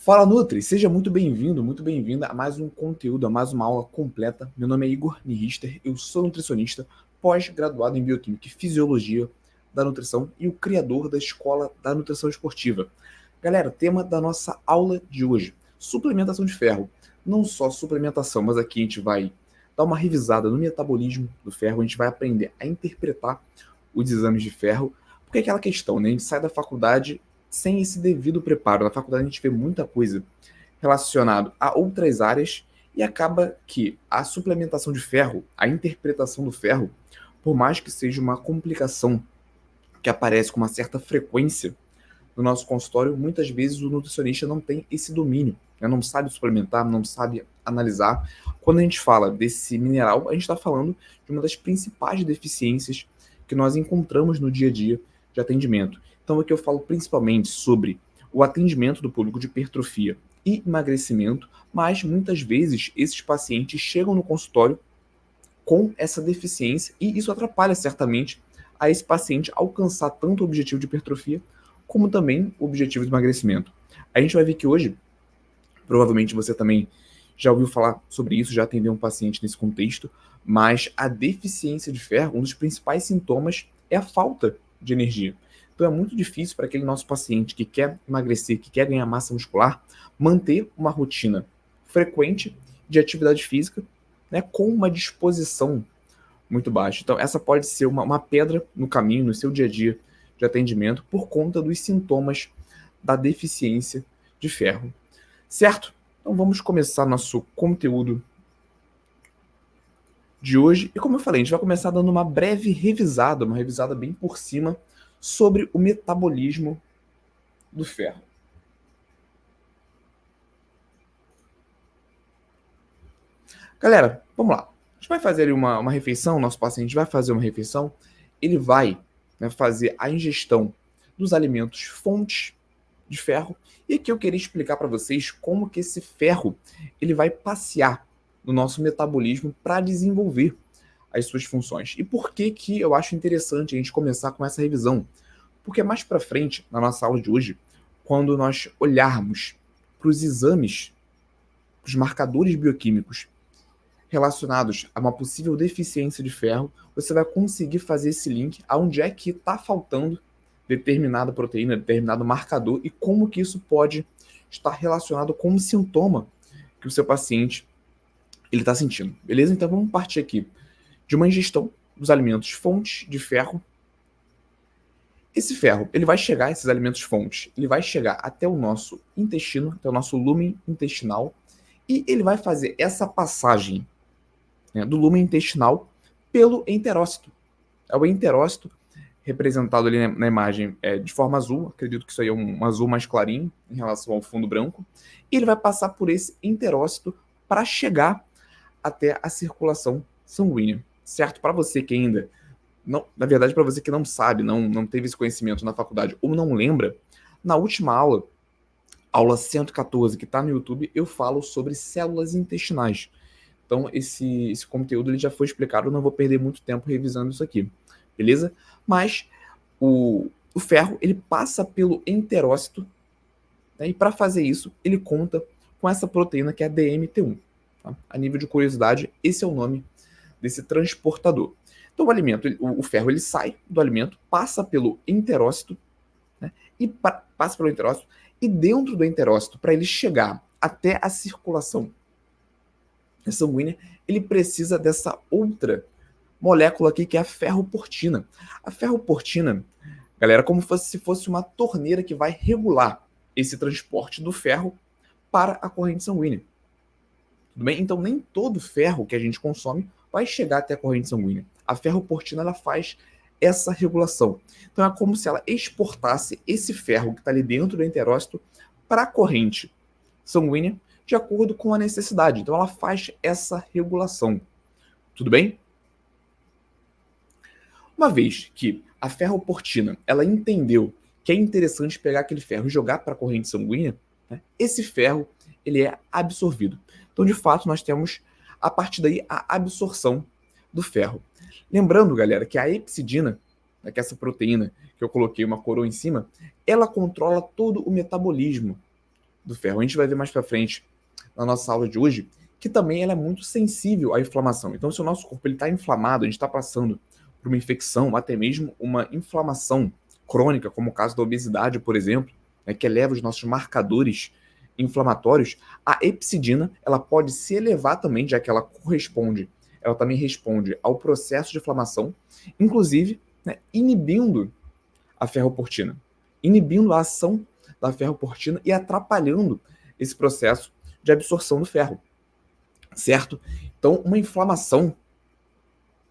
Fala Nutri, seja muito bem-vindo, muito bem-vinda a mais um conteúdo, a mais uma aula completa. Meu nome é Igor Nirister, eu sou nutricionista, pós-graduado em Bioquímica e Fisiologia da Nutrição e o criador da Escola da Nutrição Esportiva. Galera, tema da nossa aula de hoje, suplementação de ferro. Não só suplementação, mas aqui a gente vai dar uma revisada no metabolismo do ferro, a gente vai aprender a interpretar os exames de ferro, porque é aquela questão, né? A gente sai da faculdade sem esse devido preparo. Na faculdade a gente vê muita coisa relacionada a outras áreas e acaba que a suplementação de ferro, a interpretação do ferro, por mais que seja uma complicação que aparece com uma certa frequência no nosso consultório, muitas vezes o nutricionista não tem esse domínio, né? Não sabe suplementar, não sabe analisar. Quando a gente fala desse mineral, a gente está falando de uma das principais deficiências que nós encontramos no dia a dia de atendimento. Então aqui eu falo principalmente sobre o atendimento do público de hipertrofia e emagrecimento, mas muitas vezes esses pacientes chegam no consultório com essa deficiência e isso atrapalha certamente a esse paciente alcançar tanto o objetivo de hipertrofia como também o objetivo de emagrecimento. A gente vai ver que hoje, provavelmente você também já ouviu falar sobre isso, já atendeu um paciente nesse contexto, mas a deficiência de ferro, um dos principais sintomas é a falta de energia. Então é muito difícil para aquele nosso paciente que quer emagrecer, que quer ganhar massa muscular, manter uma rotina frequente de atividade física, né, com uma disposição muito baixa. Então essa pode ser uma pedra no caminho, no seu dia a dia de atendimento, por conta dos sintomas da deficiência de ferro. Certo? Então vamos começar nosso conteúdo de hoje. E como eu falei, a gente vai começar dando uma breve revisada, uma revisada bem por cima, sobre o metabolismo do ferro. Galera, vamos lá. A gente vai fazer ali uma refeição, nosso paciente vai fazer uma refeição, ele vai, né, fazer a ingestão dos alimentos fontes de ferro. E aqui eu queria explicar para vocês como que esse ferro ele vai passear no nosso metabolismo para desenvolver as suas funções. E por que que eu acho interessante a gente começar com essa revisão? Porque mais para frente, na nossa aula de hoje, quando nós olharmos para os exames, para os marcadores bioquímicos relacionados a uma possível deficiência de ferro, você vai conseguir fazer esse link aonde é que está faltando determinada proteína, determinado marcador e como que isso pode estar relacionado com um sintoma que o seu paciente ele está sentindo. Beleza? Então vamos partir aqui de uma ingestão dos alimentos fontes de ferro. Esse ferro, ele vai chegar, esses alimentos fontes, ele vai chegar até o nosso intestino, até o nosso lúmen intestinal, e ele vai fazer essa passagem, né, do lúmen intestinal pelo enterócito. É o enterócito, representado ali na imagem de forma azul, acredito que isso aí é um azul mais clarinho em relação ao fundo branco, e ele vai passar por esse enterócito para chegar até a circulação sanguínea, certo? Para você que ainda não, na verdade, para você que não sabe, não teve esse conhecimento na faculdade ou não lembra, na última aula, aula 114, que está no YouTube, eu falo sobre células intestinais. Então, esse conteúdo ele já foi explicado, eu não vou perder muito tempo revisando isso aqui, beleza? Mas o ferro, ele passa pelo enterócito, né, e para fazer isso, ele conta com essa proteína que é a DMT1. Tá? A nível de curiosidade, esse é o nome desse transportador. Então o alimento, o ferro, ele sai do alimento, passa pelo enterócito, né, e passa pelo enterócito, e dentro do enterócito, para ele chegar até a circulação sanguínea, ele precisa dessa outra molécula aqui, que é a ferroportina. A ferroportina, galera, como se fosse uma torneira que vai regular esse transporte do ferro para a corrente sanguínea. Tudo bem? Então nem todo ferro que a gente consome vai chegar até a corrente sanguínea. A ferroportina ela faz essa regulação. Então é como se ela exportasse esse ferro que está ali dentro do enterócito para a corrente sanguínea de acordo com a necessidade. Então ela faz essa regulação. Tudo bem? Uma vez que a ferroportina ela entendeu que é interessante pegar aquele ferro e jogar para a corrente sanguínea, né, esse ferro ele é absorvido. Então, de fato, nós temos, a partir daí, a absorção do ferro. Lembrando, galera, que a hepcidina, né, que é essa proteína que eu coloquei uma coroa em cima, ela controla todo o metabolismo do ferro. A gente vai ver mais para frente na nossa aula de hoje que também ela é muito sensível à inflamação. Então, se o nosso corpo está inflamado, a gente está passando por uma infecção, até mesmo uma inflamação crônica, como o caso da obesidade, por exemplo, né, que eleva os nossos marcadores inflamatórios, a epsidina ela pode se elevar também, já que ela também responde ao processo de inflamação, inclusive, né, inibindo a ferroportina, inibindo a ação da ferroportina e atrapalhando esse processo de absorção do ferro, certo? Então, uma inflamação,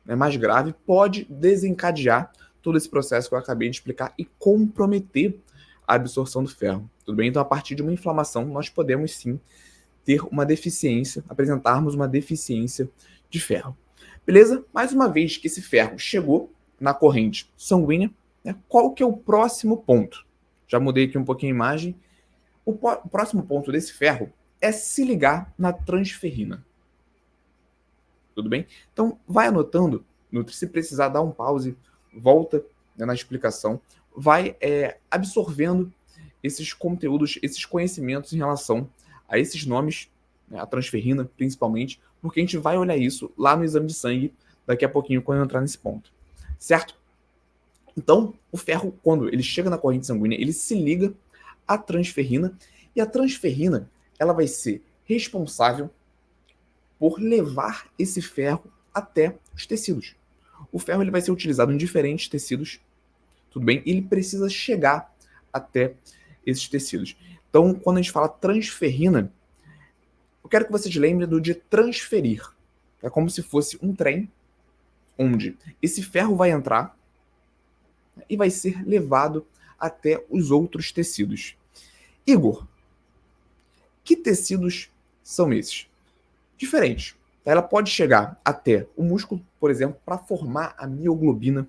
né, mais grave pode desencadear todo esse processo que eu acabei de explicar e comprometer a absorção do ferro, tudo bem? Então, a partir de uma inflamação, nós podemos sim ter uma deficiência, apresentarmos uma deficiência de ferro. Beleza? Mais uma vez que esse ferro chegou na corrente sanguínea, né, qual que é o próximo ponto? Já mudei aqui um pouquinho a imagem. O próximo ponto desse ferro é se ligar na transferrina. Tudo bem? Então, vai anotando, Nutri, se precisar dar um pause, volta, né, na explicação, vai absorvendo esses conteúdos, esses conhecimentos em relação a esses nomes, né, a transferrina principalmente, porque a gente vai olhar isso lá no exame de sangue daqui a pouquinho quando eu entrar nesse ponto, certo? Então, o ferro, quando ele chega na corrente sanguínea, ele se liga à transferrina e a transferrina ela vai ser responsável por levar esse ferro até os tecidos. O ferro ele vai ser utilizado em diferentes tecidos, tudo bem? E ele precisa chegar até esses tecidos. Então, quando a gente fala transferrina, eu quero que vocês lembrem do de transferir. É como se fosse um trem onde esse ferro vai entrar e vai ser levado até os outros tecidos. Igor, que tecidos são esses? Diferentes. Ela pode chegar até o músculo, por exemplo, para formar a mioglobina.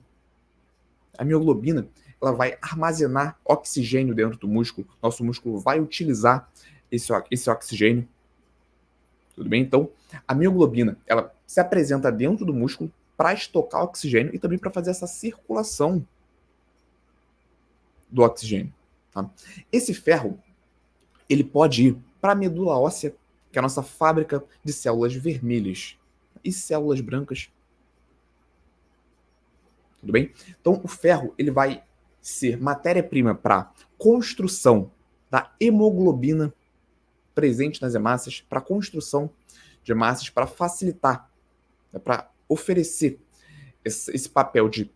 A mioglobina ela vai armazenar oxigênio dentro do músculo. Nosso músculo vai utilizar esse oxigênio. Tudo bem? Então, a mioglobina ela se apresenta dentro do músculo para estocar oxigênio e também para fazer essa circulação do oxigênio. Tá? Esse ferro ele pode ir para a medula óssea, que é a nossa fábrica de células vermelhas e células brancas. Tudo bem? Então, o ferro ele vai ser matéria-prima para construção da hemoglobina presente nas hemácias, para construção de hemácias, para facilitar, né, para oferecer esse papel de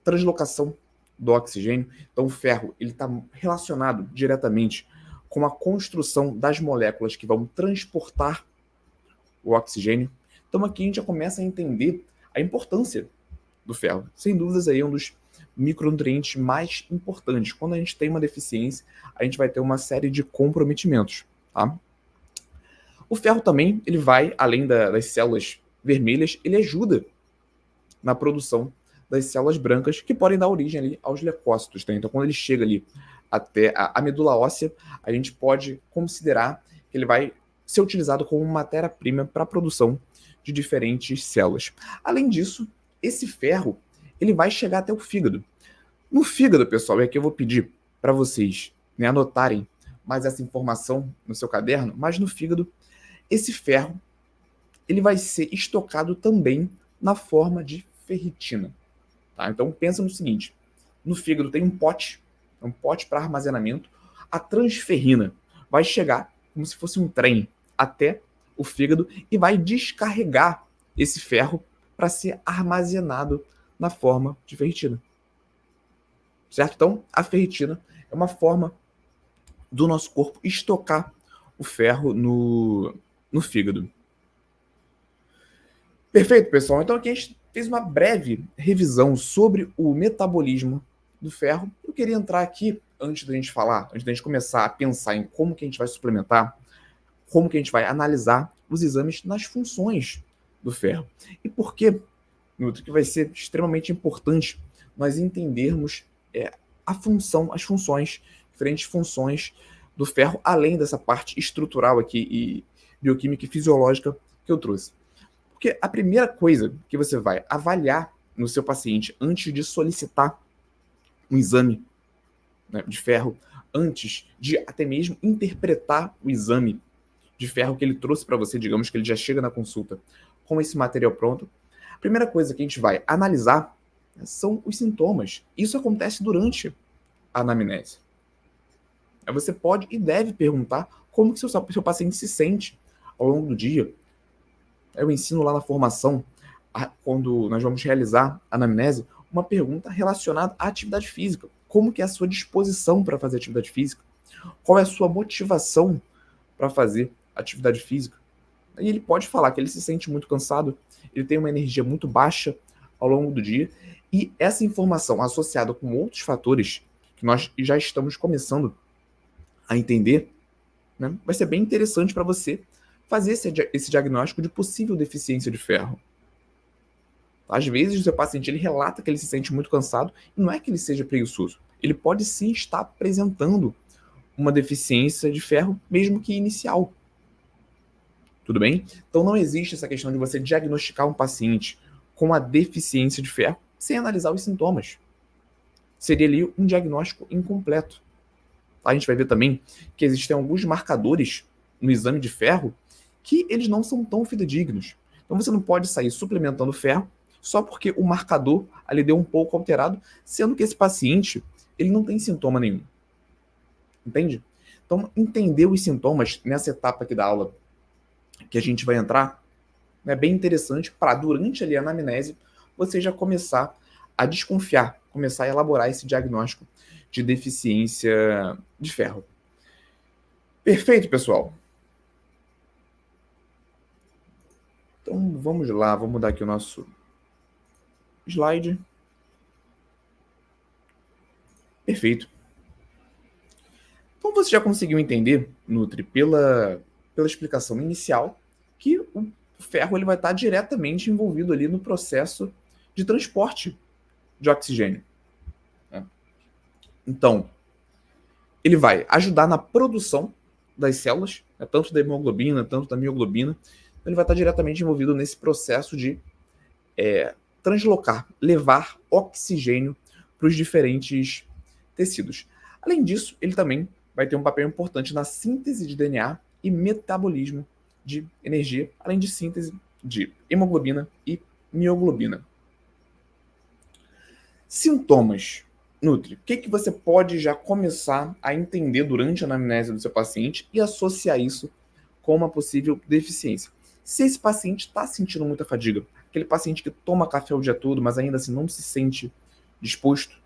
translocação do oxigênio. Então, o ferro ele está relacionado diretamente com a construção das moléculas que vão transportar o oxigênio. Então, aqui a gente já começa a entender a importância do ferro. Sem dúvidas, aí é um dos micronutrientes mais importantes. Quando a gente tem uma deficiência, a gente vai ter uma série de comprometimentos. Tá? O ferro também, ele vai, além das células vermelhas, ele ajuda na produção das células brancas, que podem dar origem ali aos leucócitos. Tá? Então, quando ele chega ali até a medula óssea, a gente pode considerar que ele vai ser utilizado como matéria-prima para a produção de diferentes células. Além disso, esse ferro ele vai chegar até o fígado. No fígado, pessoal, e aqui eu vou pedir para vocês, né, anotarem mais essa informação no seu caderno, mas no fígado, esse ferro ele vai ser estocado também na forma de ferritina. Tá? Então pensa no seguinte, no fígado tem um pote para armazenamento, a transferrina vai chegar como se fosse um trem até o fígado e vai descarregar esse ferro para ser armazenado na forma de ferritina. Certo? Então, a ferritina é uma forma do nosso corpo estocar o ferro no fígado. Perfeito, pessoal. Então, aqui a gente fez uma breve revisão sobre o metabolismo do ferro. Eu queria entrar aqui, antes da gente começar a pensar em como que a gente vai suplementar, como que a gente vai analisar os exames nas funções do ferro. E por que, Nutri, que vai ser extremamente importante nós entendermos as funções, diferentes funções do ferro, além dessa parte estrutural aqui e bioquímica e fisiológica que eu trouxe. Porque a primeira coisa que você vai avaliar no seu paciente antes de solicitar um exame, né, de ferro, antes de até mesmo interpretar o exame de ferro que ele trouxe para você, digamos que ele já chega na consulta com esse material pronto, a primeira coisa que a gente vai analisar são os sintomas. Isso acontece durante a anamnese. Aí você pode e deve perguntar como que seu paciente se sente ao longo do dia. Eu ensino lá na formação, quando nós vamos realizar a anamnese, uma pergunta relacionada à atividade física. Como que é a sua disposição para fazer atividade física? Qual é a sua motivação para fazer atividade física? E ele pode falar que ele se sente muito cansado, ele tem uma energia muito baixa ao longo do dia, e essa informação associada com outros fatores que nós já estamos começando a entender, né, vai ser bem interessante para você fazer esse diagnóstico de possível deficiência de ferro. Às vezes o seu paciente ele relata que ele se sente muito cansado e não é que ele seja preguiçoso. Ele pode sim estar apresentando uma deficiência de ferro, mesmo que inicial. Tudo bem? Então não existe essa questão de você diagnosticar um paciente com a deficiência de ferro sem analisar os sintomas. Seria ali um diagnóstico incompleto. A gente vai ver também que existem alguns marcadores no exame de ferro que eles não são tão fidedignos. Então você não pode sair suplementando ferro só porque o marcador ali deu um pouco alterado, sendo que esse paciente ele não tem sintoma nenhum. Entende? Então entender os sintomas nessa etapa aqui da aula que a gente vai entrar é bem interessante para durante ali a anamnese você já começar a desconfiar, começar a elaborar esse diagnóstico de deficiência de ferro. Perfeito, pessoal? Então vamos lá, vou mudar aqui o nosso slide. Perfeito. Então você já conseguiu entender, Nutri, pela explicação inicial, que o ferro ele vai estar diretamente envolvido ali no processo de transporte de oxigênio. Então, ele vai ajudar na produção das células, tanto da hemoglobina, tanto da mioglobina. Então, ele vai estar diretamente envolvido nesse processo de translocar, levar oxigênio para os diferentes tecidos. Além disso, ele também vai ter um papel importante na síntese de DNA e metabolismo de energia, além de síntese de hemoglobina e mioglobina. Sintomas. Nutri, o que você pode já começar a entender durante a anamnese do seu paciente e associar isso com uma possível deficiência? Se esse paciente está sentindo muita fadiga, aquele paciente que toma café o dia todo, mas ainda assim não se sente disposto,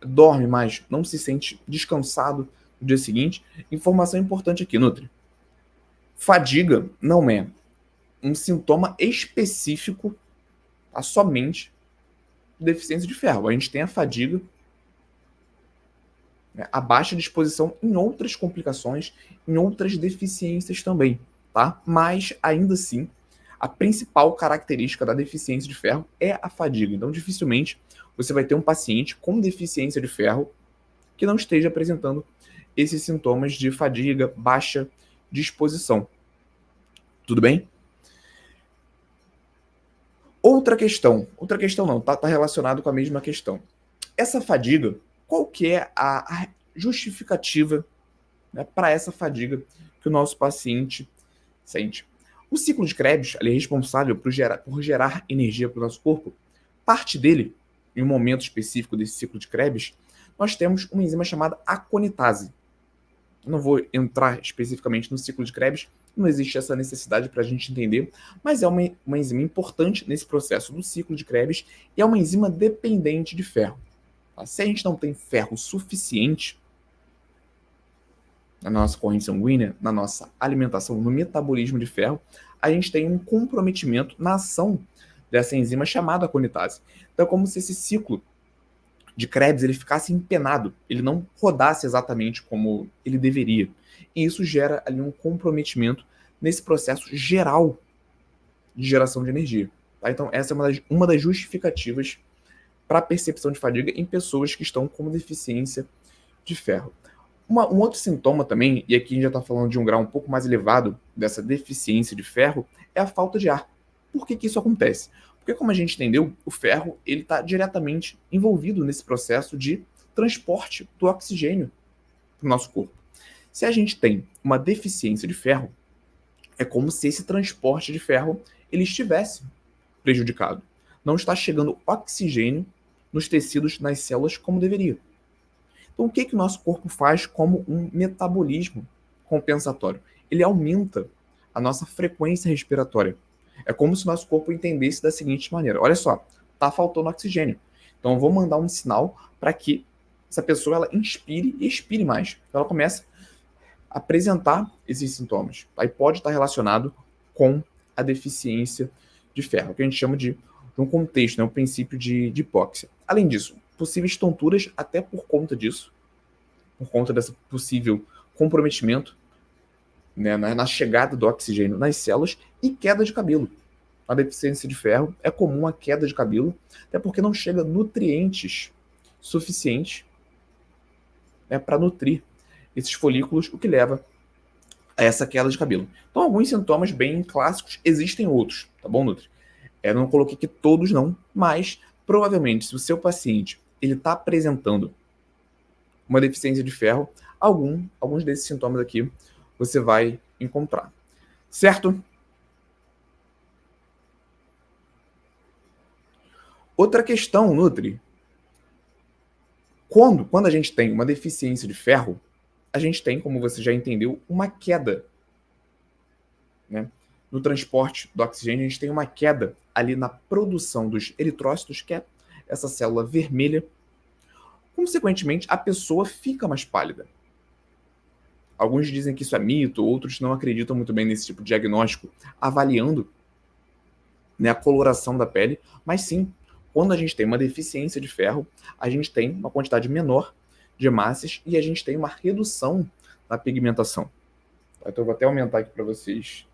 dorme mais, não se sente descansado no dia seguinte, informação importante aqui, Nutri. Fadiga não é um sintoma específico somente de deficiência de ferro. A gente tem a fadiga, a baixa disposição em outras complicações, em outras deficiências também, tá? Mas, ainda assim, a principal característica da deficiência de ferro é a fadiga. Então, dificilmente você vai ter um paciente com deficiência de ferro que não esteja apresentando esses sintomas de fadiga, baixa disposição. Tudo bem? Outra questão não, tá relacionado com a mesma questão. Essa fadiga, qual que é a justificativa, né, para essa fadiga que o nosso paciente sente? O ciclo de Krebs ele é responsável por gerar energia para o nosso corpo. Parte dele, em um momento específico desse ciclo de Krebs, nós temos uma enzima chamada aconitase. Não vou entrar especificamente no ciclo de Krebs, não existe essa necessidade para a gente entender, mas é uma enzima importante nesse processo do ciclo de Krebs e é uma enzima dependente de ferro. Se a gente não tem ferro suficiente na nossa corrente sanguínea, na nossa alimentação, no metabolismo de ferro, a gente tem um comprometimento na ação dessa enzima chamada aconitase. Então é como se esse ciclo de Krebs ele ficasse empenado, ele não rodasse exatamente como ele deveria. E isso gera ali um comprometimento nesse processo geral de geração de energia. Tá? Então essa é uma das justificativas para a percepção de fadiga em pessoas que estão com deficiência de ferro. Um outro sintoma também, e aqui a gente já está falando de um grau um pouco mais elevado dessa deficiência de ferro, é a falta de ar. Por que isso acontece? Porque, como a gente entendeu, o ferro está diretamente envolvido nesse processo de transporte do oxigênio para o nosso corpo. Se a gente tem uma deficiência de ferro, é como se esse transporte de ferro ele estivesse prejudicado. Não está chegando oxigênio nos tecidos, nas células, como deveria. Então, o que o nosso corpo faz como um metabolismo compensatório? Ele aumenta a nossa frequência respiratória. É como se o nosso corpo entendesse da seguinte maneira: olha só, está faltando oxigênio. Então, eu vou mandar um sinal para que essa pessoa ela inspire e expire mais. Então, ela começa a apresentar esses sintomas. Aí pode estar relacionado com a deficiência de ferro, que a gente chama de um contexto, né, um princípio de hipóxia. Além disso, possíveis tonturas até por conta disso, por conta desse possível comprometimento, né, na chegada do oxigênio nas células, e queda de cabelo. A deficiência de ferro é comum a queda de cabelo, até porque não chega nutrientes suficientes, né, para nutrir esses folículos, o que leva a essa queda de cabelo. Então, alguns sintomas bem clássicos, existem outros, tá bom, Nutri? Eu não coloquei aqui todos não, mas provavelmente se o seu paciente ele está apresentando uma deficiência de ferro, alguns desses sintomas aqui você vai encontrar. Certo? Outra questão, Nutri. Quando a gente tem uma deficiência de ferro, a gente tem, como você já entendeu, uma queda, né? No transporte do oxigênio, a gente tem uma queda ali na produção dos eritrócitos, que é essa célula vermelha. Consequentemente, a pessoa fica mais pálida. Alguns dizem que isso é mito, outros não acreditam muito bem nesse tipo de diagnóstico, avaliando, né, a coloração da pele. Mas sim, quando a gente tem uma deficiência de ferro, a gente tem uma quantidade menor de hemácias e a gente tem uma redução na pigmentação. Então eu vou até aumentar aqui para vocês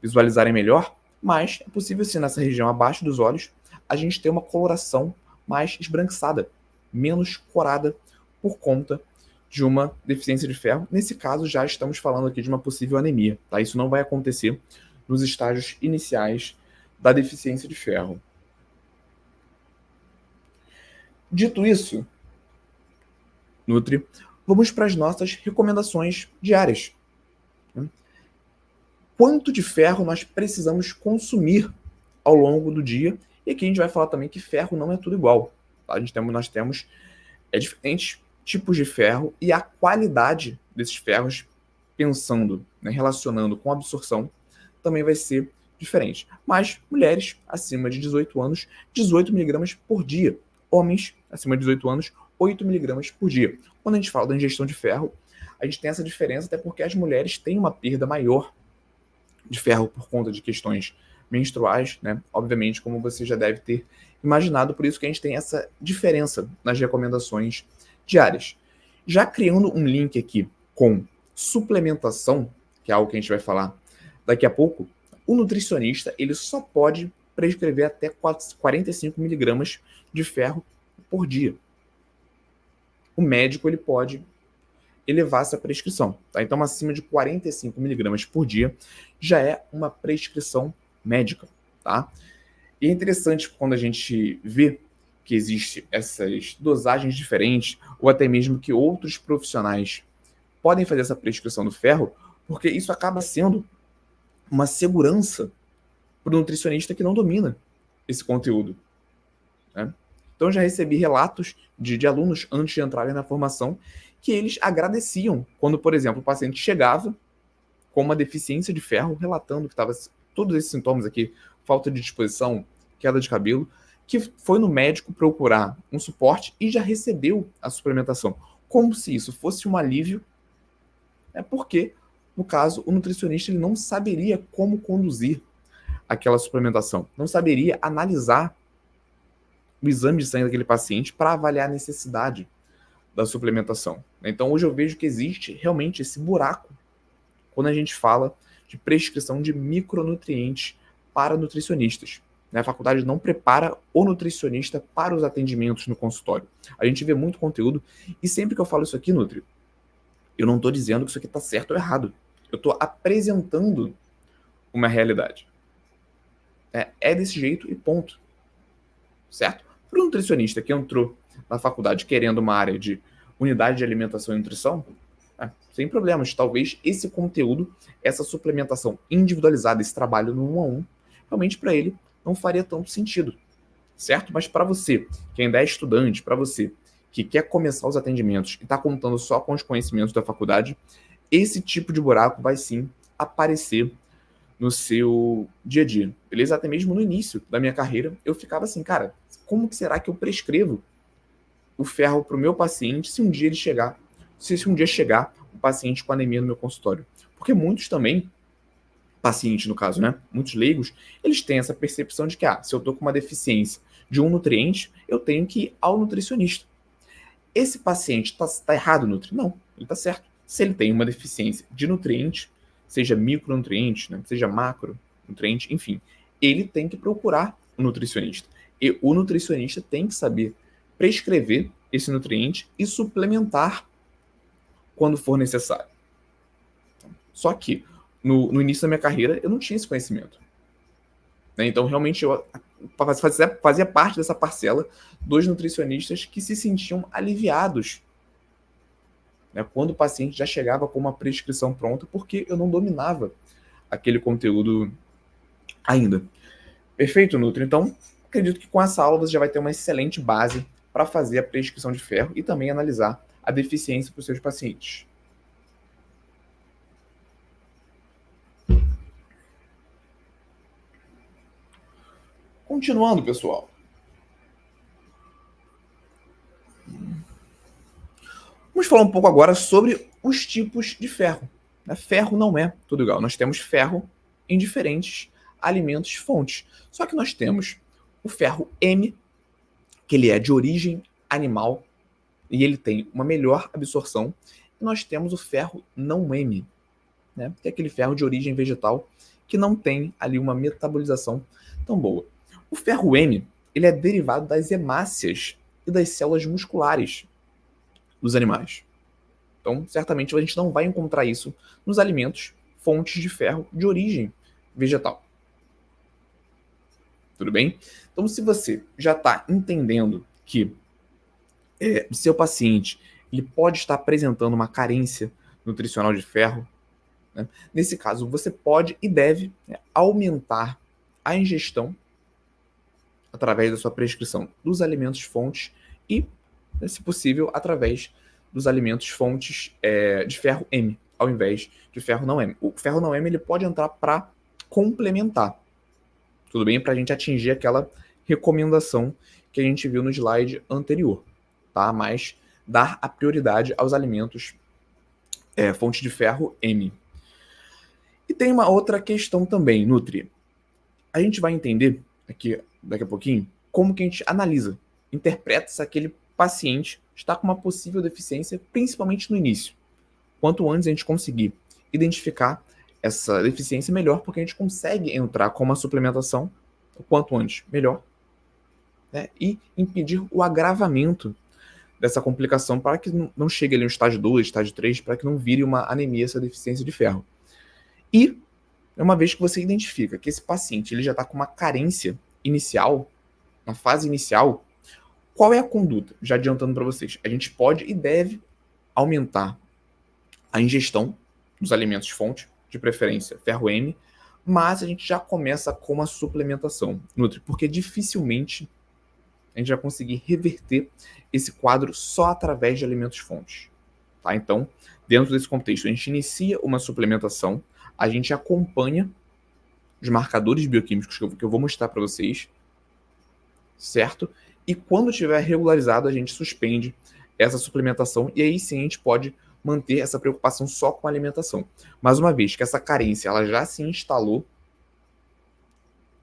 visualizarem melhor, mas é possível sim, nessa região abaixo dos olhos, a gente ter uma coloração mais esbranquiçada, menos corada por conta de uma deficiência de ferro. Nesse caso, já estamos falando aqui de uma possível anemia, tá? Isso não vai acontecer nos estágios iniciais da deficiência de ferro. Dito isso, Nutri, vamos para as nossas recomendações diárias. Quanto de ferro nós precisamos consumir ao longo do dia? E aqui a gente vai falar também que ferro não é tudo igual. Tá? Nós temos diferentes tipos de ferro e a qualidade desses ferros, pensando, né, relacionando com a absorção, também vai ser diferente. Mas mulheres acima de 18 anos, 18 miligramas por dia. Homens acima de 18 anos, 8 miligramas por dia. Quando a gente fala da ingestão de ferro, a gente tem essa diferença até porque as mulheres têm uma perda maior de ferro por conta de questões menstruais, né? Obviamente, como você já deve ter imaginado, por isso que a gente tem essa diferença nas recomendações diárias. Já criando um link aqui com suplementação, que é algo que a gente vai falar daqui a pouco, o nutricionista ele só pode prescrever até 45 miligramas de ferro por dia. O médico ele pode elevar essa prescrição. Tá? Então, acima de 45 miligramas por dia já é uma prescrição médica. Tá? E é interessante quando a gente vê que existem essas dosagens diferentes, ou até mesmo que outros profissionais podem fazer essa prescrição do ferro, porque isso acaba sendo uma segurança para o nutricionista que não domina esse conteúdo. Né? Então, já recebi relatos de alunos antes de entrarem na formação que eles agradeciam quando, por exemplo, o paciente chegava com uma deficiência de ferro, relatando que estava todos esses sintomas aqui, falta de disposição, queda de cabelo, que foi no médico procurar um suporte e já recebeu a suplementação. Como se isso fosse um alívio, porque, no caso, o nutricionista ele não saberia como conduzir aquela suplementação, não saberia analisar o exame de sangue daquele paciente para avaliar a necessidade da suplementação. Então, hoje eu vejo que existe realmente esse buraco quando a gente fala de prescrição de micronutrientes para nutricionistas. A faculdade não prepara o nutricionista para os atendimentos no consultório. A gente vê muito conteúdo e sempre que eu falo isso aqui, Nutri, eu não estou dizendo que isso aqui está certo ou errado. Eu estou apresentando uma realidade. É desse jeito e ponto. Certo? Para o nutricionista que entrou na faculdade querendo uma área de unidade de alimentação e nutrição, sem problemas. Talvez esse conteúdo, essa suplementação individualizada, esse trabalho no 1 a 1, realmente para ele não faria tanto sentido, certo? Mas para você, que ainda é estudante, para você que quer começar os atendimentos e está contando só com os conhecimentos da faculdade, esse tipo de buraco vai sim aparecer no seu dia a dia, beleza? Até mesmo no início da minha carreira, eu ficava assim, cara, como que será que eu prescrevo o ferro para o meu paciente se um dia ele chegar, se um dia chegar um paciente com anemia no meu consultório? Porque muitos também, pacientes no caso, né? Muitos leigos, eles têm essa percepção de que, se eu estou com uma deficiência de um nutriente, eu tenho que ir ao nutricionista. Esse paciente está errado, Nutri? Não, ele está certo. Se ele tem uma deficiência de nutriente, seja micronutriente, né, seja macronutriente, enfim, ele tem que procurar um nutricionista. E o nutricionista tem que saber prescrever esse nutriente e suplementar quando for necessário. Só que, no início da minha carreira, eu não tinha esse conhecimento. Né? Então, realmente, eu fazia parte dessa parcela dos nutricionistas que se sentiam aliviados, né, quando o paciente já chegava com uma prescrição pronta, porque eu não dominava aquele conteúdo ainda. Perfeito, Nutri? Então, acredito que com essa aula você já vai ter uma excelente base para fazer a prescrição de ferro e também analisar a deficiência para os seus pacientes. Continuando, pessoal. Vamos falar um pouco agora sobre os tipos de ferro. Ferro não é tudo igual. Nós temos ferro em diferentes alimentos fontes. Só que nós temos o ferro M, que ele é de origem animal e ele tem uma melhor absorção. E nós temos o ferro não M, né, que é aquele ferro de origem vegetal que não tem ali uma metabolização tão boa. O ferro M, ele é derivado das hemácias e das células musculares dos animais. Então, certamente a gente não vai encontrar isso nos alimentos fontes de ferro de origem vegetal. Tudo bem? Então, se você já está entendendo que o seu paciente ele pode estar apresentando uma carência nutricional de ferro, né? Nesse caso, você pode e deve, né, aumentar a ingestão através da sua prescrição dos alimentos fontes e, se possível, através dos alimentos fontes de ferro M, ao invés de ferro não M. O ferro não M ele pode entrar para complementar, tudo bem? Para a gente atingir aquela recomendação que a gente viu no slide anterior, tá? Mas dar a prioridade aos alimentos fonte de ferro M. E tem uma outra questão também, Nutri. A gente vai entender aqui, daqui a pouquinho, como que a gente analisa, interpreta se aquele paciente está com uma possível deficiência, principalmente no início. Quanto antes a gente conseguir identificar essa deficiência, melhor, porque a gente consegue entrar com uma suplementação, o quanto antes, melhor, né? E impedir o agravamento dessa complicação para que não chegue ali no estágio 2, estágio 3, para que não vire uma anemia, essa deficiência de ferro. E, uma vez que você identifica que esse paciente ele já está com uma carência inicial, na fase inicial, qual é a conduta? Já adiantando para vocês, a gente pode e deve aumentar a ingestão dos alimentos fonte, de preferência ferro M, mas a gente já começa com uma suplementação, Nutri, porque dificilmente a gente vai conseguir reverter esse quadro só através de alimentos fontes. Tá? Então, dentro desse contexto, a gente inicia uma suplementação, a gente acompanha os marcadores bioquímicos que eu vou mostrar para vocês, certo? E quando tiver regularizado, a gente suspende essa suplementação e aí sim a gente pode manter essa preocupação só com a alimentação. Mas uma vez que essa carência ela já se instalou,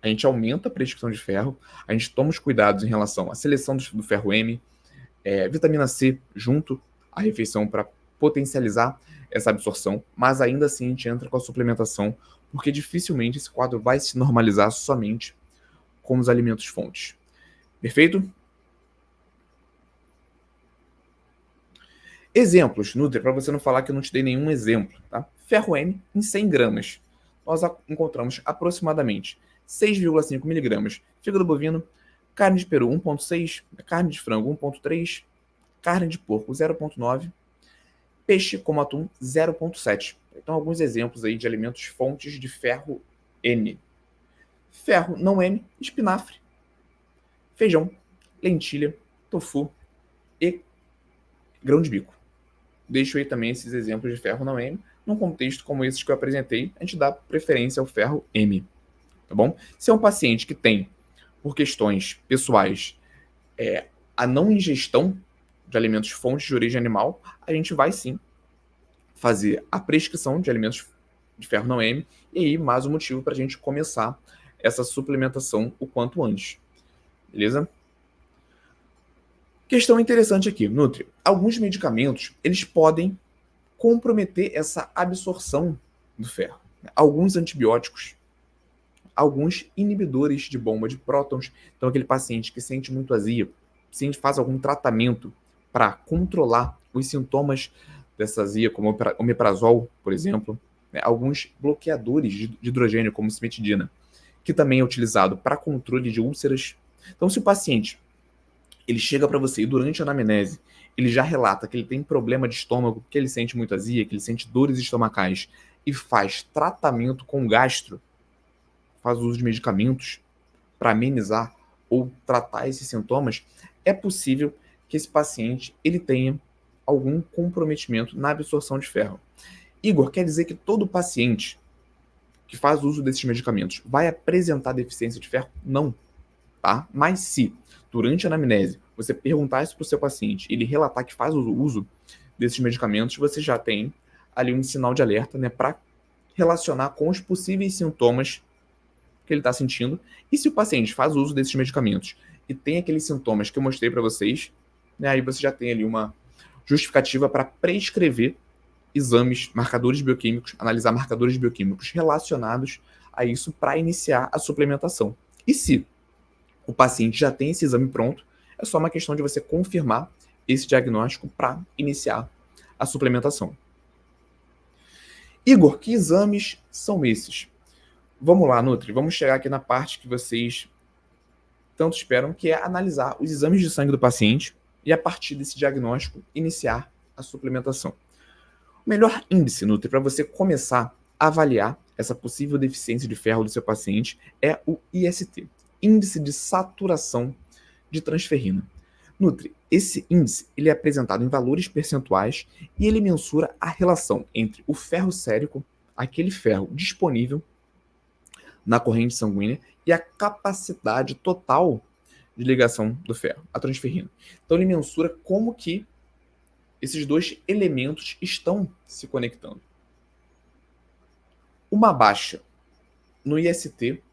a gente aumenta a prescrição de ferro, a gente toma os cuidados em relação à seleção do ferro M, vitamina C junto à refeição para potencializar essa absorção, mas ainda assim a gente entra com a suplementação, porque dificilmente esse quadro vai se normalizar somente com os alimentos fontes. Perfeito? Exemplos, Nutri, para você não falar que eu não te dei nenhum exemplo. Tá? Ferro M em 100 gramas. Nós encontramos aproximadamente 6,5 miligramas fígado bovino, carne de peru 1,6, carne de frango 1,3, carne de porco 0,9, peixe como atum 0,7. Então, alguns exemplos aí de alimentos fontes de ferro N. Ferro não N, espinafre, feijão, lentilha, tofu e grão de bico. Deixo aí também esses exemplos de ferro não M. Num contexto como esses que eu apresentei, a gente dá preferência ao ferro M, tá bom? Se é um paciente que tem, por questões pessoais, a não ingestão de alimentos fontes de origem animal, a gente vai sim fazer a prescrição de alimentos de ferro não M, e aí mais um motivo para a gente começar essa suplementação o quanto antes. Beleza? Questão interessante aqui, Nutri. Alguns medicamentos, eles podem comprometer essa absorção do ferro. Alguns antibióticos, alguns inibidores de bomba de prótons. Então, aquele paciente que sente muito azia, se a gente faz algum tratamento para controlar os sintomas dessa azia, como o omeprazol, por exemplo, né? Alguns bloqueadores de hidrogênio, como cimetidina, que também é utilizado para controle de úlceras. Então, se o paciente ele chega para você e durante a anamnese ele já relata que ele tem problema de estômago, que ele sente muito azia, que ele sente dores estomacais e faz tratamento com gastro, faz uso de medicamentos para amenizar ou tratar esses sintomas, é possível que esse paciente ele tenha algum comprometimento na absorção de ferro. Igor, quer dizer que todo paciente que faz uso desses medicamentos vai apresentar deficiência de ferro? Não, tá? Mas se durante a anamnese você perguntar isso para o seu paciente, ele relatar que faz o uso desses medicamentos, você já tem ali um sinal de alerta, né, para relacionar com os possíveis sintomas que ele está sentindo. E se o paciente faz uso desses medicamentos e tem aqueles sintomas que eu mostrei para vocês, né, aí você já tem ali uma justificativa para prescrever exames, marcadores bioquímicos, analisar marcadores bioquímicos relacionados a isso para iniciar a suplementação. E se o paciente já tem esse exame pronto, é só uma questão de você confirmar esse diagnóstico para iniciar a suplementação. Igor, que exames são esses? Vamos lá, Nutri, vamos chegar aqui na parte que vocês tanto esperam, que é analisar os exames de sangue do paciente e, a partir desse diagnóstico, iniciar a suplementação. O melhor índice, Nutri, para você começar a avaliar essa possível deficiência de ferro do seu paciente é o IST, Índice de Saturação de Transferrina. Nutri, esse índice ele é apresentado em valores percentuais e ele mensura a relação entre o ferro sérico, aquele ferro disponível na corrente sanguínea, e a capacidade total de ligação do ferro, a transferrina. Então ele mensura como que esses dois elementos estão se conectando. Uma baixa no IST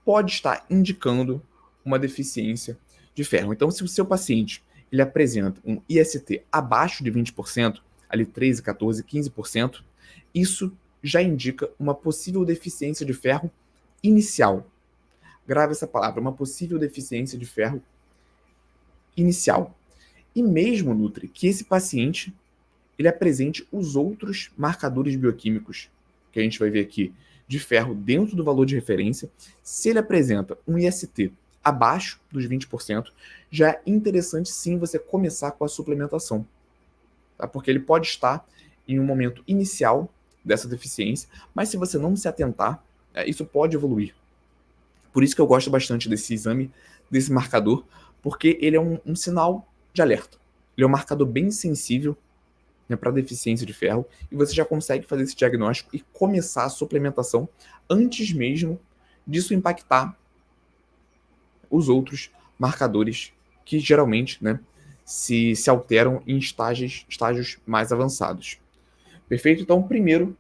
pode estar indicando uma deficiência de ferro. Então, se o seu paciente ele apresenta um IST abaixo de 20%, ali 13, 14, 15%, isso já indica uma possível deficiência de ferro inicial. Grave essa palavra, uma possível deficiência de ferro inicial. E mesmo, Nutri, que esse paciente ele apresente os outros marcadores bioquímicos que a gente vai ver aqui de ferro dentro do valor de referência, se ele apresenta um IST abaixo dos 20%, já é interessante sim você começar com a suplementação, tá? Porque ele pode estar em um momento inicial dessa deficiência, mas se você não se atentar, isso pode evoluir. Por isso que eu gosto bastante desse exame, desse marcador, porque ele é um sinal de alerta. Ele é um marcador bem sensível, né, para deficiência de ferro, e você já consegue fazer esse diagnóstico e começar a suplementação antes mesmo disso impactar os outros marcadores que geralmente, né, se alteram em estágios mais avançados. Perfeito? Então, o primeiro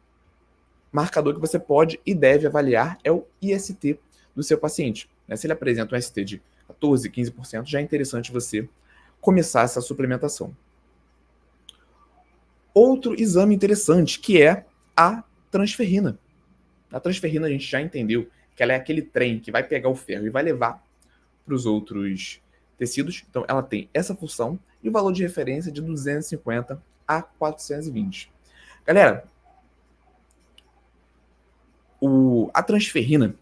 marcador que você pode e deve avaliar é o IST do seu paciente. Se ele apresenta um IST de 14, 15%, já é interessante você começar essa suplementação. Outro exame interessante, que é a transferrina. A transferrina a gente já entendeu que ela é aquele trem que vai pegar o ferro e vai levar para os outros tecidos. Então ela tem essa função e o valor de referência de 250 a 420. Galera, a transferrina,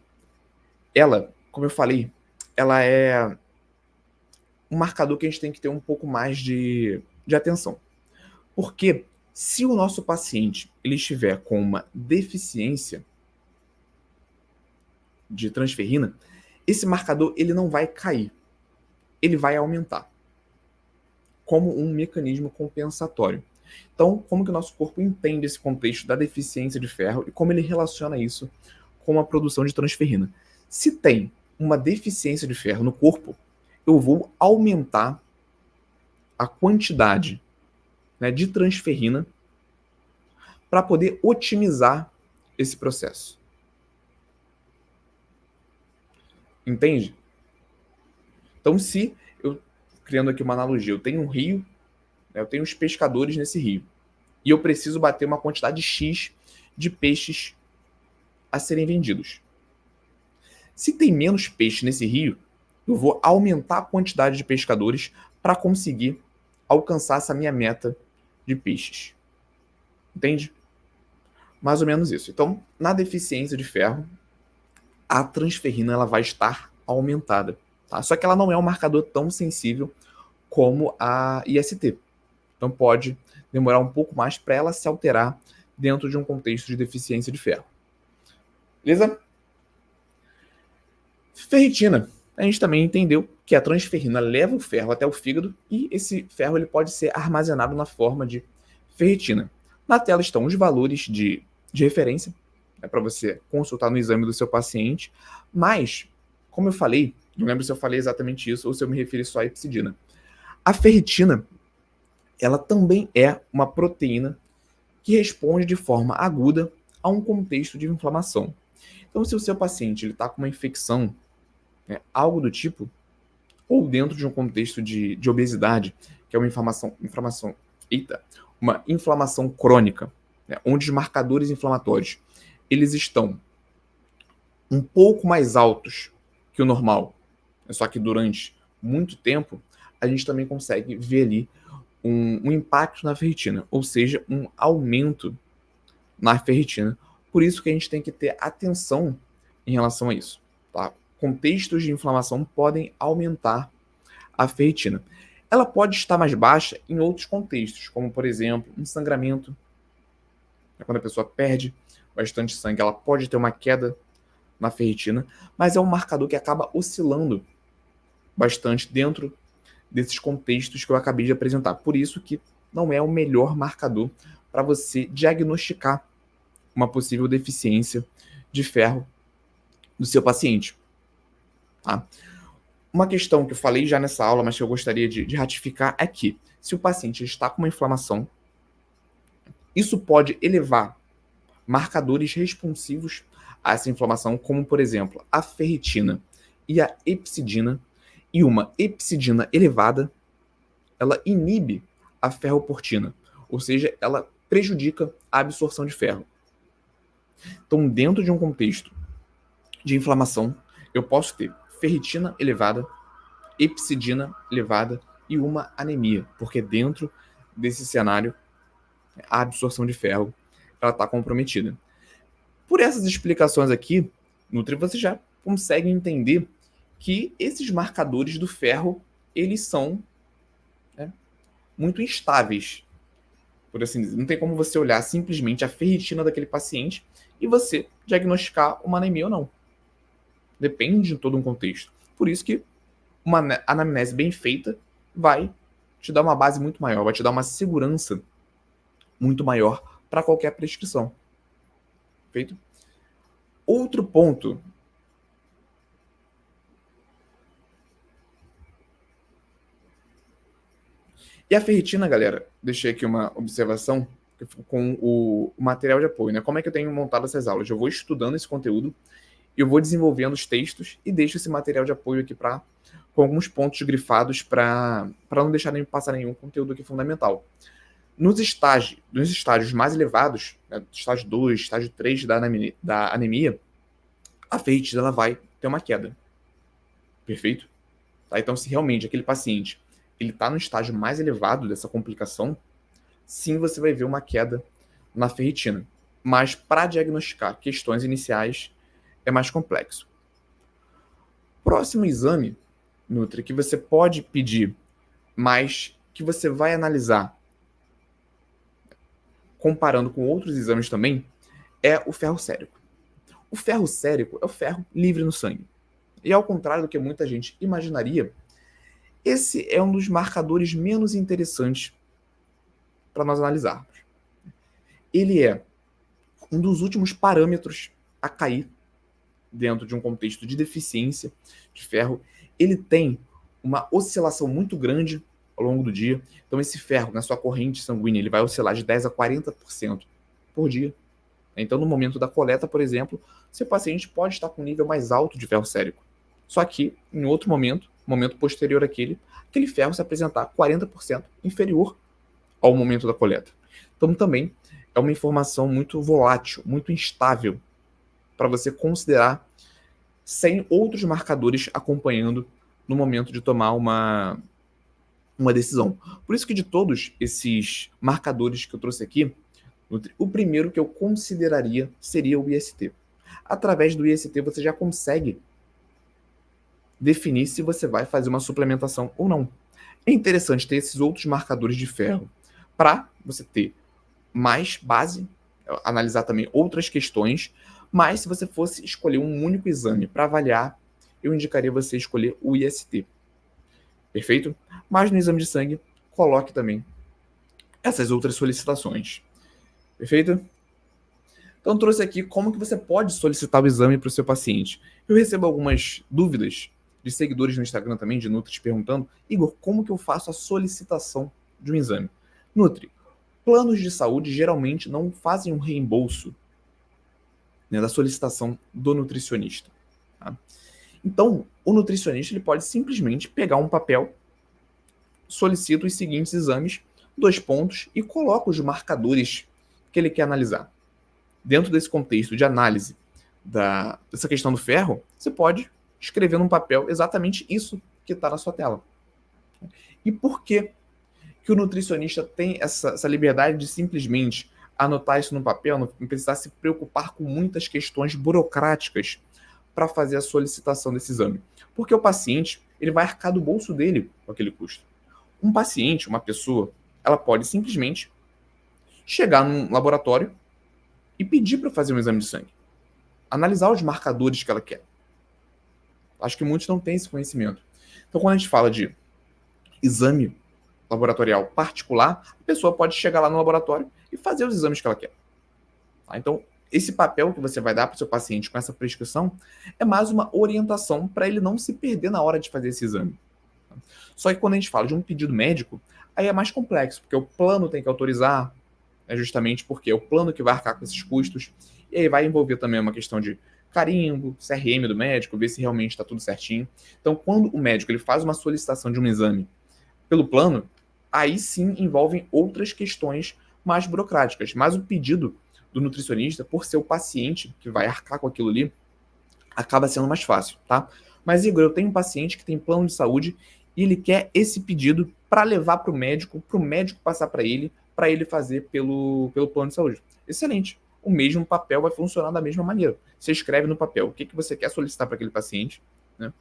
ela, como eu falei, ela é um marcador que a gente tem que ter um pouco mais de de atenção. Porque se o nosso paciente ele estiver com uma deficiência de transferrina, esse marcador ele não vai cair, ele vai aumentar, como um mecanismo compensatório. Então, como que o nosso corpo entende esse contexto da deficiência de ferro e como ele relaciona isso com a produção de transferrina? Se tem uma deficiência de ferro no corpo, eu vou aumentar a quantidade, né, de transferrina para poder otimizar esse processo. Entende? Então, se eu, criando aqui uma analogia, eu tenho um rio, né, eu tenho os pescadores nesse rio, e eu preciso bater uma quantidade X de peixes a serem vendidos. Se tem menos peixe nesse rio, eu vou aumentar a quantidade de pescadores para conseguir alcançar essa minha meta de peixes. Entende? Mais ou menos isso. Então, na deficiência de ferro, a transferrina ela vai estar aumentada. Tá? Só que ela não é um marcador tão sensível como a IST. Então pode demorar um pouco mais para ela se alterar dentro de um contexto de deficiência de ferro. Beleza? Ferritina. A gente também entendeu que a transferrina leva o ferro até o fígado e esse ferro ele pode ser armazenado na forma de ferritina. Na tela estão os valores de referência, né, para você consultar no exame do seu paciente, mas, como eu falei, não lembro se eu falei exatamente isso ou se eu me referi só à epsidina. A ferritina, ela também é uma proteína que responde de forma aguda a um contexto de inflamação. Então, se o seu paciente está com uma infecção, né, algo do tipo, ou dentro de um contexto de obesidade, que é uma uma inflamação crônica, né, onde os marcadores inflamatórios eles estão um pouco mais altos que o normal, só que durante muito tempo, a gente também consegue ver ali um impacto na ferritina, ou seja, um aumento na ferritina. Por isso que a gente tem que ter atenção em relação a isso. Tá? Contextos de inflamação podem aumentar a ferritina. Ela pode estar mais baixa em outros contextos, como, por exemplo, um sangramento. Quando a pessoa perde bastante sangue, ela pode ter uma queda na ferritina, mas é um marcador que acaba oscilando bastante dentro desses contextos que eu acabei de apresentar. Por isso que não é o melhor marcador para você diagnosticar uma possível deficiência de ferro do seu paciente. Tá? Uma questão que eu falei já nessa aula, mas que eu gostaria de ratificar é que se o paciente está com uma inflamação, isso pode elevar marcadores responsivos a essa inflamação, como, por exemplo, a ferritina e a epsidina. E uma epsidina elevada, ela inibe a ferroportina, ou seja, ela prejudica a absorção de ferro. Então, dentro de um contexto de inflamação, eu posso ter ferritina elevada, epsidina elevada e uma anemia, porque dentro desse cenário, a absorção de ferro está comprometida. Por essas explicações aqui, Nutri, você já consegue entender que esses marcadores do ferro, eles são, né, muito instáveis, por assim dizer. Não tem como você olhar simplesmente a ferritina daquele paciente e você diagnosticar uma anemia ou não. Depende de todo um contexto. Por isso que uma anamnese bem feita vai te dar uma base muito maior, vai te dar uma segurança muito maior para qualquer prescrição. Feito? Outro ponto. E a ferritina, galera, deixei aqui uma observação com o material de apoio, né? Como é que eu tenho montado essas aulas? Eu vou estudando esse conteúdo, eu vou desenvolvendo os textos e deixo esse material de apoio aqui com alguns pontos grifados para não deixar nem passar nenhum conteúdo aqui fundamental. Nos estágios mais elevados, né, estágio 2, estágio 3 da anemia, a ferritina ela vai ter uma queda. Perfeito? Tá? Então, se realmente aquele paciente ele está no estágio mais elevado dessa complicação, sim, você vai ver uma queda na ferritina. Mas para diagnosticar questões iniciais é mais complexo. Próximo exame, Nutri, que você pode pedir mais que você vai analisar, comparando com outros exames também, é o ferro sérico. O ferro sérico é o ferro livre no sangue. E ao contrário do que muita gente imaginaria, esse é um dos marcadores menos interessantes para nós analisarmos. Ele é um dos últimos parâmetros a cair dentro de um contexto de deficiência de ferro. Ele tem uma oscilação muito grande ao longo do dia. Então esse ferro, na sua corrente sanguínea, ele vai oscilar de 10 a 40% por dia. Então no momento da coleta, por exemplo, seu paciente pode estar com um nível mais alto de ferro sérico. Só que em outro momento posterior àquele, aquele ferro se apresentar 40% inferior ao momento da coleta. Então também é uma informação muito volátil, muito instável, para você considerar sem outros marcadores acompanhando no momento de tomar uma decisão. Por isso que de todos esses marcadores que eu trouxe aqui, o primeiro que eu consideraria seria o IST. Através do IST você já consegue definir se você vai fazer uma suplementação ou não. É interessante ter esses outros marcadores de ferro para você ter mais base, analisar também outras questões, mas se você fosse escolher um único exame para avaliar, eu indicaria você escolher o IST. Perfeito? Mas no exame de sangue, coloque também essas outras solicitações. Perfeito? Então trouxe aqui como que você pode solicitar o exame para o seu paciente. Eu recebo algumas dúvidas de seguidores no Instagram também, de Nutris, perguntando: Igor, como que eu faço a solicitação de um exame? Nutri, planos de saúde geralmente não fazem um reembolso, né, da solicitação do nutricionista. Tá? Então, o nutricionista ele pode simplesmente pegar um papel, solicita os seguintes exames, 2 pontos, e coloca os marcadores que ele quer analisar. Dentro desse contexto de análise dessa questão do ferro, você pode escrever num papel exatamente isso que está na sua tela. E por que o nutricionista tem essa liberdade de simplesmente anotar isso no papel, não precisar se preocupar com muitas questões burocráticas para fazer a solicitação desse exame? Porque o paciente ele vai arcar do bolso dele com aquele custo. Um paciente, uma pessoa, ela pode simplesmente chegar num laboratório e pedir para fazer um exame de sangue. Analisar os marcadores que ela quer. Acho que muitos não têm esse conhecimento. Então, quando a gente fala de exame laboratorial particular, a pessoa pode chegar lá no laboratório e fazer os exames que ela quer. Tá? Então, esse papel que você vai dar para o seu paciente com essa prescrição é mais uma orientação para ele não se perder na hora de fazer esse exame. Só que quando a gente fala de um pedido médico, aí é mais complexo, porque o plano tem que autorizar, justamente porque é o plano que vai arcar com esses custos, e aí vai envolver também uma questão de carimbo, CRM do médico, ver se realmente está tudo certinho. Então, quando o médico ele faz uma solicitação de um exame pelo plano, aí sim envolvem outras questões mais burocráticas. Mas o pedido do nutricionista, por ser o paciente que vai arcar com aquilo ali, acaba sendo mais fácil, tá? Mas, Igor, eu tenho um paciente que tem plano de saúde e ele quer esse pedido para levar para o médico passar para ele fazer pelo plano de saúde. Excelente. O mesmo papel vai funcionar da mesma maneira. Você escreve no papel o que você quer solicitar para aquele paciente, né?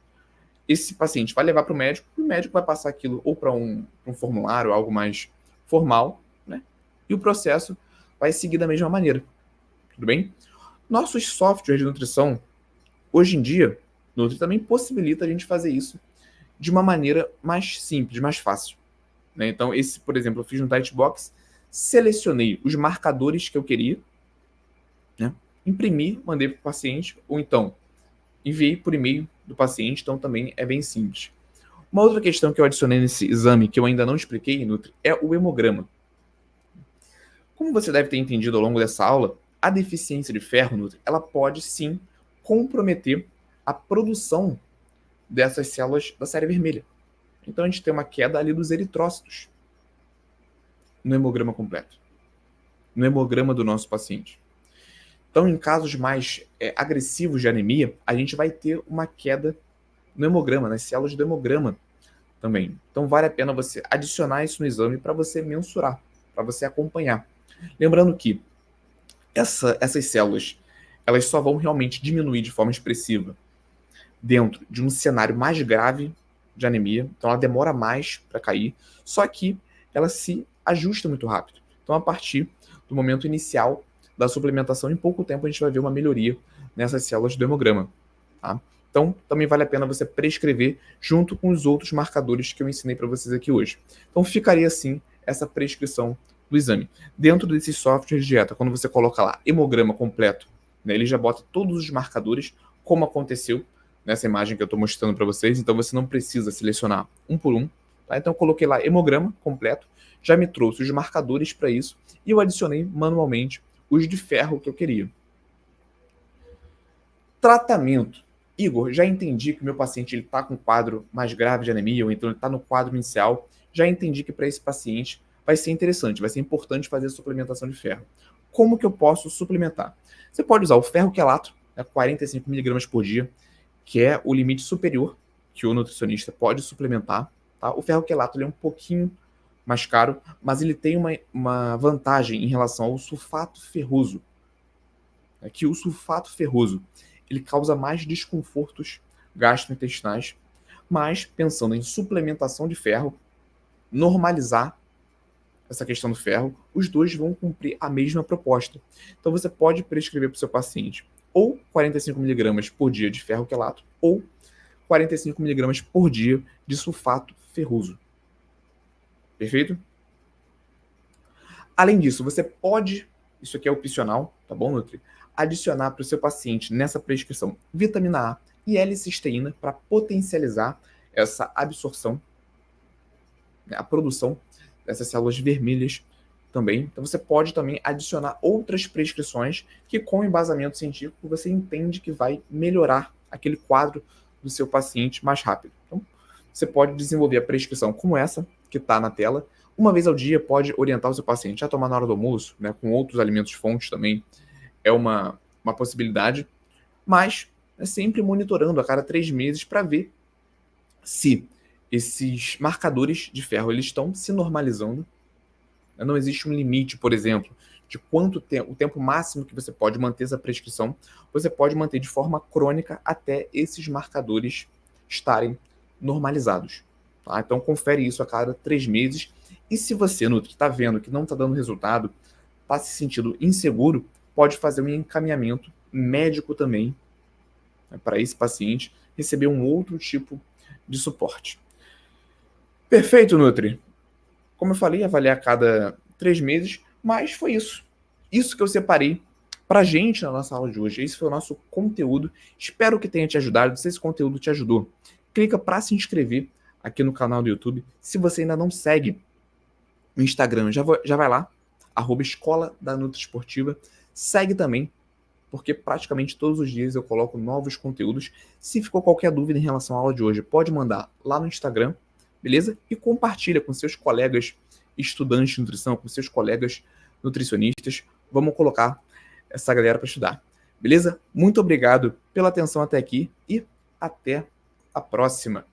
Esse paciente vai levar para o médico, e o médico vai passar aquilo ou para um formulário, algo mais formal, né? E o processo vai seguir da mesma maneira. Tudo bem? Nossos softwares de nutrição, hoje em dia, Nutri também possibilita a gente fazer isso de uma maneira mais simples, mais fácil. Né? Então, esse, por exemplo, eu fiz no Dietbox, selecionei os marcadores que eu queria, né? Imprimi, mandei para o paciente, ou então enviei por e-mail do paciente, então também é bem simples. Uma outra questão que eu adicionei nesse exame, que eu ainda não expliquei, Nutri, é o hemograma. Como você deve ter entendido ao longo dessa aula, a deficiência de ferro, Nutri, ela pode sim comprometer a produção dessas células da série vermelha. Então a gente tem uma queda ali dos eritrócitos no hemograma completo, no hemograma do nosso paciente. Então, em casos mais agressivos de anemia, a gente vai ter uma queda no hemograma, nas células do hemograma também. Então, vale a pena você adicionar isso no exame para você mensurar, para você acompanhar. Lembrando que essas células, elas só vão realmente diminuir de forma expressiva dentro de um cenário mais grave de anemia, então ela demora mais para cair, só que ela se ajusta muito rápido. Então, a partir do momento inicial da suplementação, em pouco tempo a gente vai ver uma melhoria nessas células do hemograma. Tá? Então, também vale a pena você prescrever junto com os outros marcadores que eu ensinei para vocês aqui hoje. Então, ficaria assim essa prescrição do exame. Dentro desses softwares de dieta, quando você coloca lá hemograma completo, né, ele já bota todos os marcadores, como aconteceu nessa imagem que eu estou mostrando para vocês, então você não precisa selecionar um por um. Tá? Então, eu coloquei lá hemograma completo, já me trouxe os marcadores para isso, e eu adicionei manualmente os de ferro que eu queria. Tratamento. Igor, já entendi que o meu paciente está com um quadro mais grave de anemia, ou então ele está no quadro inicial. Já entendi que para esse paciente vai ser interessante, vai ser importante fazer a suplementação de ferro. Como que eu posso suplementar? Você pode usar o ferro quelato, 45 mg por dia, que é o limite superior que o nutricionista pode suplementar. Tá? O ferro quelato ele é um pouquinho mais caro, mas ele tem uma vantagem em relação ao sulfato ferroso. É que o sulfato ferroso ele causa mais desconfortos gastrointestinais, mas pensando em suplementação de ferro, normalizar essa questão do ferro, os dois vão cumprir a mesma proposta. Então você pode prescrever para o seu paciente ou 45 mg por dia de ferro quelato ou 45 mg por dia de sulfato ferroso. Perfeito? Além disso, você pode, isso aqui é opcional, tá bom, Nutri? Adicionar para o seu paciente nessa prescrição vitamina A e L-cisteína para potencializar essa absorção, né, a produção dessas células vermelhas também. Então você pode também adicionar outras prescrições que com embasamento científico você entende que vai melhorar aquele quadro do seu paciente mais rápido. Então você pode desenvolver a prescrição como essa que está na tela. Uma vez ao dia pode orientar o seu paciente a tomar na hora do almoço, né, com outros alimentos fontes também, é uma possibilidade, mas é sempre monitorando a cada 3 meses para ver se esses marcadores de ferro eles estão se normalizando. Não existe um limite, por exemplo, de quanto tempo, o tempo máximo que você pode manter essa prescrição, você pode manter de forma crônica até esses marcadores estarem normalizados. Tá? Então confere isso a cada 3 meses. E se você, Nutri, está vendo que não está dando resultado, está se sentindo inseguro, pode fazer um encaminhamento médico também, né, para esse paciente receber um outro tipo de suporte. Perfeito, Nutri. Como eu falei, avaliar a cada 3 meses, mas foi isso. Isso que eu separei pra gente na nossa aula de hoje. Esse foi o nosso conteúdo. Espero que tenha te ajudado. Se esse conteúdo te ajudou, clica para se inscrever aqui no canal do YouTube. Se você ainda não segue o Instagram, já vai lá, @Escola da Nutri Esportiva. Segue também, porque praticamente todos os dias eu coloco novos conteúdos. Se ficou qualquer dúvida em relação à aula de hoje, pode mandar lá no Instagram, beleza? E compartilha com seus colegas estudantes de nutrição, com seus colegas nutricionistas. Vamos colocar essa galera para estudar, beleza? Muito obrigado pela atenção até aqui e até a próxima.